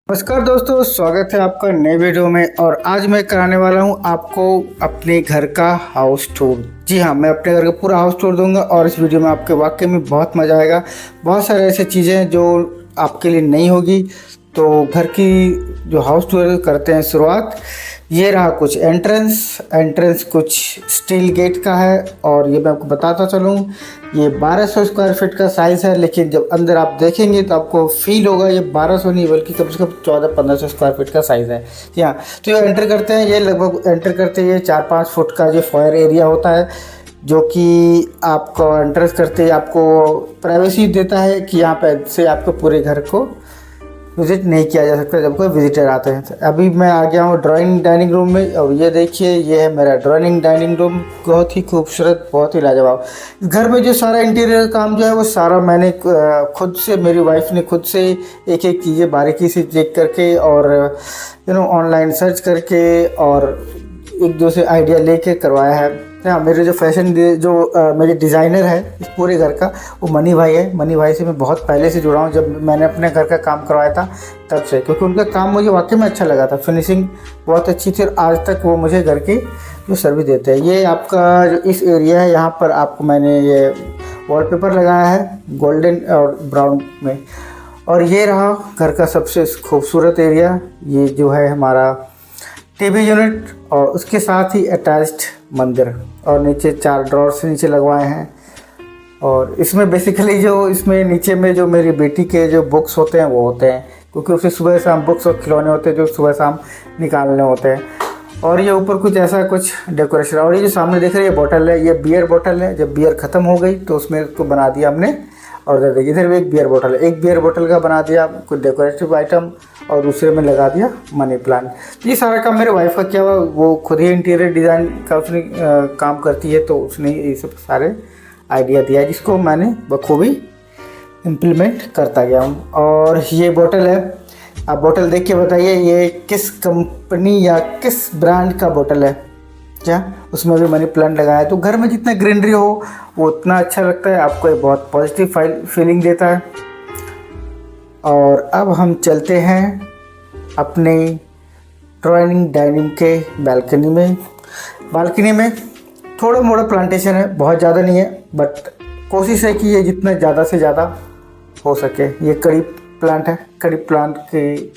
नमस्कार दोस्तों, स्वागत है आपका नए वीडियो में। और आज मैं कराने वाला हूं आपको अपने घर का हाउस टूर। जी हाँ, मैं अपने घर का पूरा हाउस टूर दूंगा और इस वीडियो में आपके वाकई में बहुत मज़ा आएगा। बहुत सारे ऐसे चीज़ें हैं जो आपके लिए नहीं होगी। तो घर की जो हाउस टूर करते हैं शुरुआत। ये रहा कुछ एंट्रेंस कुछ स्टील गेट का है। और ये मैं आपको बताता चलूँ, ये 1200 स्क्वायर फीट का साइज़ है, लेकिन जब अंदर आप देखेंगे तो आपको फील होगा ये 1200 नहीं बल्कि कम से कम 1400-1500 स्क्वायर फीट का साइज़ है। जी हाँ, तो ये एंटर करते हैं, ये लगभग एंटर करते हैं 4-5 फुट का ये फॉयर एरिया होता है, जो कि आपको एंट्रेंस करते ही आपको प्राइवेसी देता है कि यहाँ पे से आपको पूरे घर को विज़िट नहीं किया जा सकता जब कोई विजिटर आते हैं। तो अभी मैं आ गया हूँ ड्राइंग डाइनिंग रूम में, और ये देखिए ये है मेरा ड्राइंग डाइनिंग रूम। बहुत ही खूबसूरत, बहुत ही लाजवाब। घर में जो सारा इंटीरियर काम जो है वो सारा मैंने खुद से, मेरी वाइफ ने खुद से एक एक चीज़ें बारीकी से चेक करके और ऑनलाइन सर्च करके और एक दो से आइडिया लेके करवाया है। हाँ, मेरे जो मेरे डिज़ाइनर है इस पूरे घर का, वो मनी भाई है। मनी भाई से मैं बहुत पहले से जुड़ा हूँ, जब मैंने अपने घर का काम करवाया था तब से, क्योंकि उनका काम मुझे वाकई में अच्छा लगा था। फिनिशिंग बहुत अच्छी थी और आज तक वो मुझे घर की जो सर्विस देते हैं। ये आपका जो इस एरिया है, यहाँ पर आपको मैंने ये वॉलपेपर लगाया है गोल्डन और ब्राउन में। और ये रहा घर का सबसे खूबसूरत एरिया, ये जो है हमारा टीवी यूनिट और उसके साथ ही अटैच्ड मंदिर, और नीचे 4 ड्रॉर से नीचे लगवाए हैं। और इसमें बेसिकली जो इसमें नीचे में जो मेरी बेटी के जो बुक्स होते हैं वो होते हैं, क्योंकि उसे सुबह शाम बुक्स और खिलौने होते हैं जो सुबह शाम निकालने होते हैं। और ये ऊपर कुछ ऐसा कुछ डेकोरेशन। और ये जो सामने देख रहे हैं ये बोतल है, ये बियर बोतल है। जब बियर ख़त्म हो गई तो उसमें उसको बना दिया हमने। और देखिए इधर भी एक बियर बोतल है, एक बियर बोतल का बना दिया कुछ डेकोरेटिव आइटम, और दूसरे में लगा दिया मनी प्लांट। ये सारा काम मेरे वाइफ का किया हुआ, वो खुद ही इंटीरियर डिज़ाइन का उसने काम करती है, तो उसने ये सब सारे आइडिया दिया है जिसको मैंने बखूबी इम्प्लीमेंट करता गया हूँ। और ये बोतल है, आप बोतल देख के बताइए ये किस कंपनी या किस ब्रांड का बोतल है। क्या उसमें भी मनी प्लांट लगाया है, तो घर में जितना ग्रीनरी हो वो उतना अच्छा लगता है, आपको ये बहुत पॉजिटिव फीलिंग देता है। और अब हम चलते हैं अपने ड्राइंग डाइनिंग के बालकनी में थोड़ा मोड़ा प्लांटेशन है, बहुत ज़्यादा नहीं है, बट कोशिश है कि ये जितना ज़्यादा से ज़्यादा हो सके। ये कड़ी प्लांट है, कड़ी प्लांट की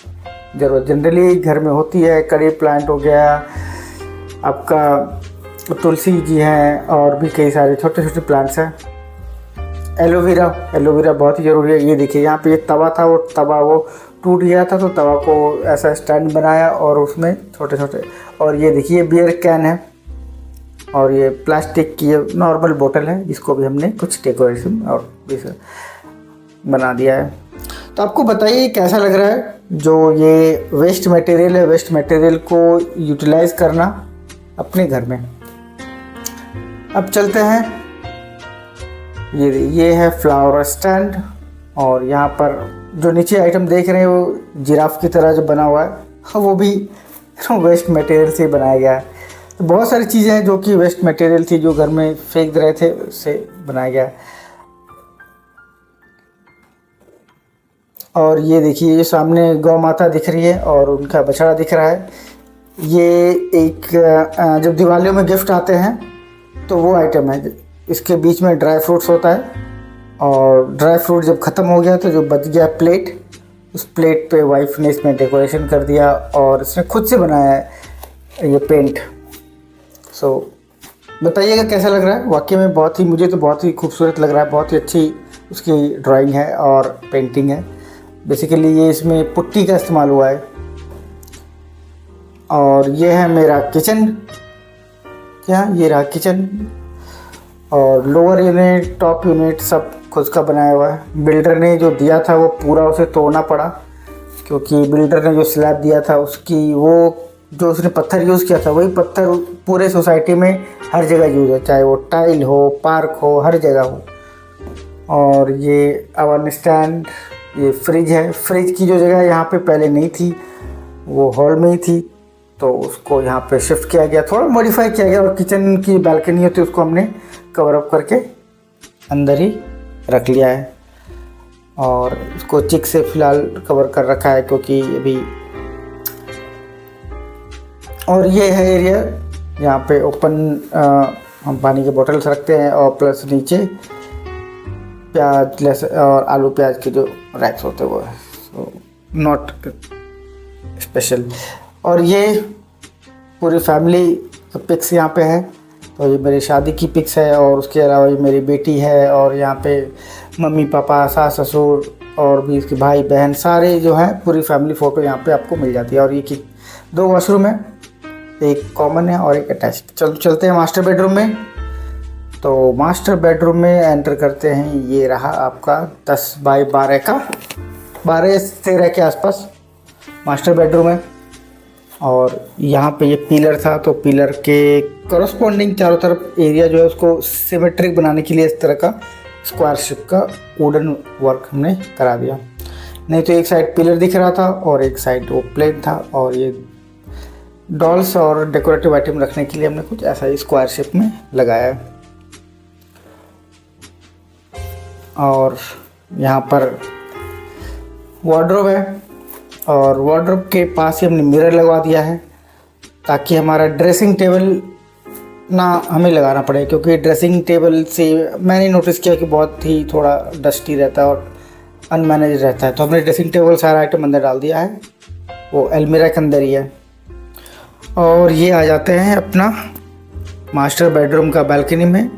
ज़रूरत जनरली घर में होती है। कड़ी प्लांट हो गया आपका, तुलसी जी हैं, और भी कई सारे छोटे छोटे प्लांट्स हैं। एलोवेरा बहुत ही ज़रूरी है। ये देखिए यहाँ पे ये तवा था, वो तवा वो टूट गया था, तो तवा को ऐसा स्टैंड बनाया और उसमें छोटे छोटे। और ये देखिए बियर कैन है, और ये प्लास्टिक की नॉर्मल बोतल है जिसको भी हमने कुछ डेकोरेशन और बना दिया है। तो आपको बताइए कैसा लग रहा है जो ये वेस्ट मटेरियल है, वेस्ट मटेरियल को यूटिलाइज करना अपने घर में। अब चलते हैं, ये है फ्लावर स्टैंड, और यहाँ पर जो नीचे आइटम देख रहे हैं वो जिराफ की तरह जो बना हुआ है, वो भी वेस्ट मटेरियल से बनाया गया है। तो बहुत सारी चीज़ें हैं जो कि वेस्ट मटेरियल थी, जो घर में फेंक रहे थे, उससे बनाया गया है। और ये देखिए ये सामने गौ माता दिख रही है और उनका बछड़ा दिख रहा है। ये एक जब दिवालियों में गिफ्ट आते हैं तो वो आइटम है। इसके बीच में ड्राई फ्रूट्स होता है, और ड्राई फ्रूट जब ख़त्म हो गया तो जो बच गया प्लेट, उस प्लेट पे वाइफ ने इसमें डेकोरेशन कर दिया, और इसने खुद से बनाया है ये पेंट। सो बताइएगा कैसा लग रहा है। वाकई में बहुत ही, मुझे तो बहुत ही खूबसूरत लग रहा है। बहुत ही अच्छी उसकी ड्राइंग है और पेंटिंग है। बेसिकली ये इसमें पुट्टी का इस्तेमाल हुआ है। और ये है मेरा किचन, ये रहा किचन, और लोअर यूनिट टॉप यूनिट सब खुद का बनाया हुआ है। बिल्डर ने जो दिया था वो पूरा उसे तोड़ना पड़ा, क्योंकि बिल्डर ने जो स्लैब दिया था उसकी वो जो उसने पत्थर यूज़ किया था वही पत्थर पूरे सोसाइटी में हर जगह यूज़ है, चाहे वो टाइल हो, पार्क हो, हर जगह हो। और ये अवन स्टैंड, ये फ्रिज है। फ्रिज की जो जगह यहाँ पे पहले नहीं थी, वो हॉल में ही थी, तो उसको यहाँ पे शिफ्ट किया गया, थोड़ा मॉडिफाई किया गया। और किचन की बालकनी होती है उसको हमने कवर अप करके अंदर ही रख लिया है। और इसको चिक से फ़िलहाल कवर कर रखा है क्योंकि अभी। और ये है एरिया यहाँ पे ओपन हम पानी के बोतल्स रखते हैं और प्लस नीचे प्याज लहसुन और आलू प्याज के जो रैक्स होते हैं वो है, सो नॉट स्पेशल। और ये पूरी फैमिली पिक्स यहाँ पे है। तो ये मेरी शादी की पिक्स है और उसके अलावा ये मेरी बेटी है और यहाँ पे मम्मी पापा सास ससुर और भी इसके भाई बहन सारे जो हैं पूरी फैमिली फ़ोटो यहाँ पे आपको मिल जाती है। और ये 2 वॉशरूम है, एक कॉमन है और एक अटैच। चलते हैं मास्टर बेडरूम में। तो मास्टर बेडरूम में एंटर करते हैं। ये रहा आपका 10 बाई 12 का, 12-13 के आसपास मास्टर बेडरूम है। और यहाँ पे ये पिलर था तो पिलर के करस्पॉन्डिंग चारों तरफ एरिया जो है उसको सिमेट्रिक बनाने के लिए इस तरह का स्क्वायर शेप का वुडन वर्क हमने करा दिया। नहीं तो एक साइड पिलर दिख रहा था और एक साइड वो प्लेन था। और ये डॉल्स और डेकोरेटिव आइटम रखने के लिए हमने कुछ ऐसा ही स्क्वायर शेप में लगाया है। और यहाँ पर वार्डरोब है और वार्डरोब के पास ही हमने मिरर लगवा दिया है ताकि हमारा ड्रेसिंग टेबल ना हमें लगाना पड़े, क्योंकि ड्रेसिंग टेबल से मैंने नोटिस किया कि बहुत ही थोड़ा डस्टी रहता है और अनमैनेज रहता है। तो हमने ड्रेसिंग टेबल सारा आइटम अंदर डाल दिया है, वो अलमीरा के अंदर ही है। और ये आ जाते हैं अपना मास्टर बेडरूम का बालकनी में।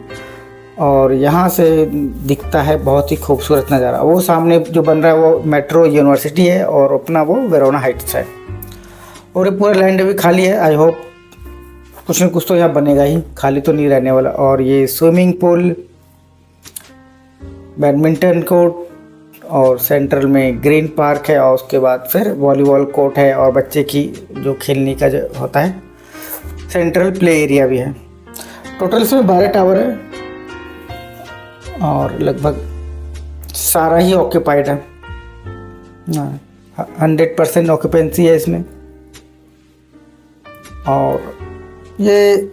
और यहाँ से दिखता है बहुत ही खूबसूरत नज़ारा। वो सामने जो बन रहा है वो मेट्रो यूनिवर्सिटी है और अपना वो वेरोना हाइट्स है। और ये पूरा लैंड भी खाली है। आई होप कुछ न कुछ तो यहाँ बनेगा ही, खाली तो नहीं रहने वाला। और ये स्विमिंग पूल, बैडमिंटन कोर्ट और सेंट्रल में ग्रीन पार्क है और उसके बाद फिर वॉलीबॉल कोर्ट है और बच्चे की जो खेलने का जो होता है सेंट्रल प्ले एरिया भी है। टोटल इसमें 12 टावर है और लगभग सारा ही ऑक्यूपाइड है। 100% ऑक्यूपेंसी है इसमें। और ये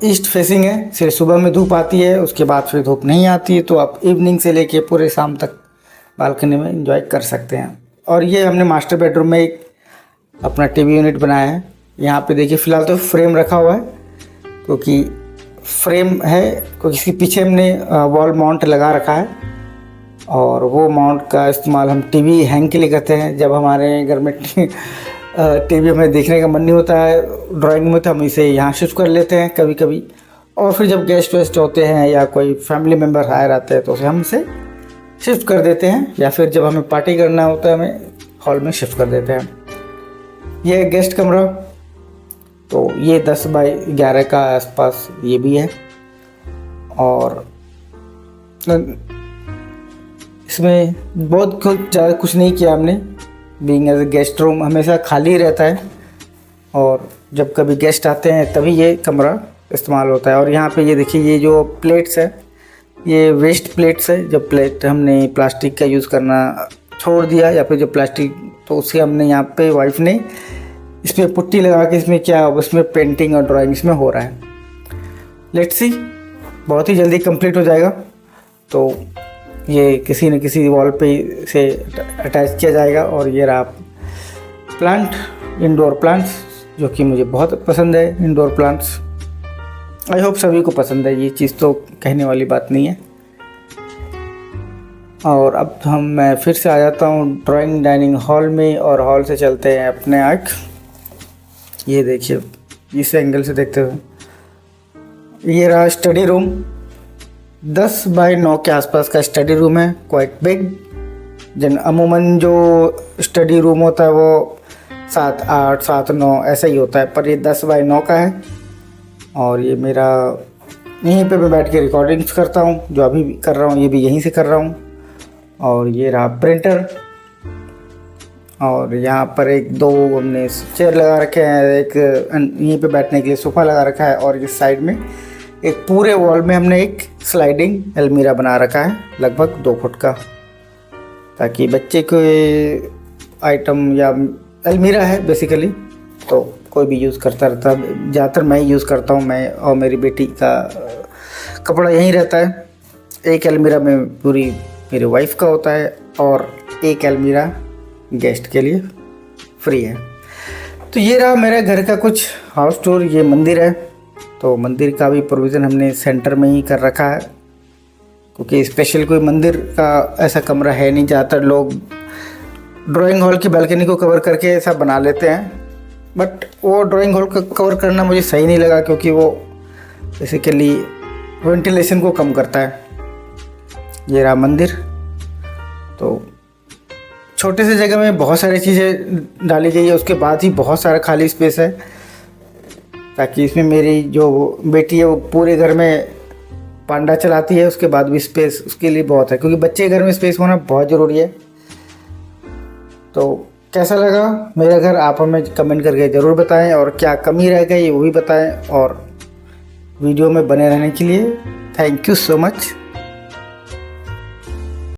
ईस्ट फेसिंग है, सिर्फ सुबह में धूप आती है, उसके बाद फिर धूप नहीं आती है। तो आप इवनिंग से लेके पूरे शाम तक बालकनी में एंजॉय कर सकते हैं। और ये हमने मास्टर बेडरूम में एक अपना टीवी यूनिट बनाया है। यहाँ पे देखिए फ़िलहाल तो फ्रेम रखा हुआ है क्योंकि फ्रेम है, क्योंकि इसके पीछे हमने वॉल माउंट लगा रखा है। और वो माउंट का इस्तेमाल हम टीवी हैंग के लिए करते हैं। जब हमारे घर में टीवी हमें देखने का मन नहीं होता है ड्राइंग में, तो हम इसे यहाँ शिफ्ट कर लेते हैं कभी कभी। और फिर जब गेस्ट वेस्ट होते हैं या कोई फैमिली मेम्बर आए रहते हैं तो उसे हम इसे शिफ्ट कर देते हैं, या फिर जब हमें पार्टी करना होता है हमें हॉल में शिफ्ट कर देते हैं। ये गेस्ट कमरा, तो ये 10 बाई 11 का आसपास ये भी है। और इसमें बहुत ज़्यादा कुछ नहीं किया हमने। Being as a guest room हमेशा खाली रहता है और जब कभी गेस्ट आते हैं तभी ये कमरा इस्तेमाल होता है। और यहाँ पे ये देखिए ये जो प्लेट्स है ये वेस्ट प्लेट्स है। जब प्लेट हमने प्लास्टिक का यूज़ करना छोड़ दिया या फिर जो प्लास्टिक, तो उसे हमने यहाँ पे वाइफ ने इस पर पुट्टी लगा के इसमें क्या उसमें पेंटिंग और ड्राइंग इसमें हो रहा है। लेट्स सी, बहुत ही जल्दी कंप्लीट हो जाएगा। तो ये किसी न किसी वॉल पे से अटैच किया जाएगा। और ये रहा प्लांट, इंडोर प्लांट्स, जो कि मुझे बहुत पसंद है इंडोर प्लांट्स। आई होप सभी को पसंद है, ये चीज़ तो कहने वाली बात नहीं है। और अब मैं फिर से आ जाता हूँ ड्राइंग डाइनिंग हॉल में और हॉल से चलते हैं अपने आग। ये देखिए इस एंगल से देखते हुए ये रहा स्टडी रूम। 10 बाई 9 के आसपास का स्टडी रूम है, क्वाइट बिग। अमूमन जो स्टडी रूम होता है वो 7, 8, 7, 9 ऐसा ही होता है, पर ये 10 बाई 9 का है। और ये मेरा यहीं पे मैं बैठ के रिकॉर्डिंग्स करता हूँ, जो अभी भी कर रहा हूँ ये भी यहीं से कर रहा हूँ। और ये रहा प्रिंटर। और यहाँ पर 1-2 हमने चेयर लगा रखे हैं, एक यहीं पे बैठने के लिए सोफ़ा लगा रखा है। और इस साइड में एक पूरे वॉल में हमने एक स्लाइडिंग अलमीरा बना रखा है लगभग 2 फुट का, ताकि बच्चे के आइटम या अलमीरा है बेसिकली, तो कोई भी यूज़ करता रहता है। ज़्यादातर मैं ही यूज़ करता हूँ, मैं और मेरी बेटी का कपड़ा यहीं रहता है। एक अलमीरा में पूरी मेरी वाइफ का होता है और एक अलमीरा गेस्ट के लिए फ्री है। तो ये रहा मेरे घर का कुछ हाउस टूर। ये मंदिर है, तो मंदिर का भी प्रोविज़न हमने सेंटर में ही कर रखा है, क्योंकि स्पेशल कोई मंदिर का ऐसा कमरा है नहीं। ज़्यादातर लोग ड्राइंग हॉल की बालकनी को कवर करके ऐसा बना लेते हैं, बट वो ड्राइंग हॉल का कवर करना मुझे सही नहीं लगा, क्योंकि वो बेसिकली वेंटिलेशन को कम करता है। ये रहा मंदिर। तो छोटे से जगह में बहुत सारी चीज़ें डाली गई है, उसके बाद ही बहुत सारा खाली स्पेस है, ताकि इसमें मेरी जो बेटी है वो पूरे घर में पांडा चलाती है, उसके बाद भी स्पेस उसके लिए बहुत है, क्योंकि बच्चे के घर में स्पेस होना बहुत ज़रूरी है। तो कैसा लगा मेरा घर आप हमें कमेंट करके ज़रूर बताएं, और क्या कमी रह गई वो भी बताएं, और वीडियो में बने रहने के लिए थैंक यू सो मच।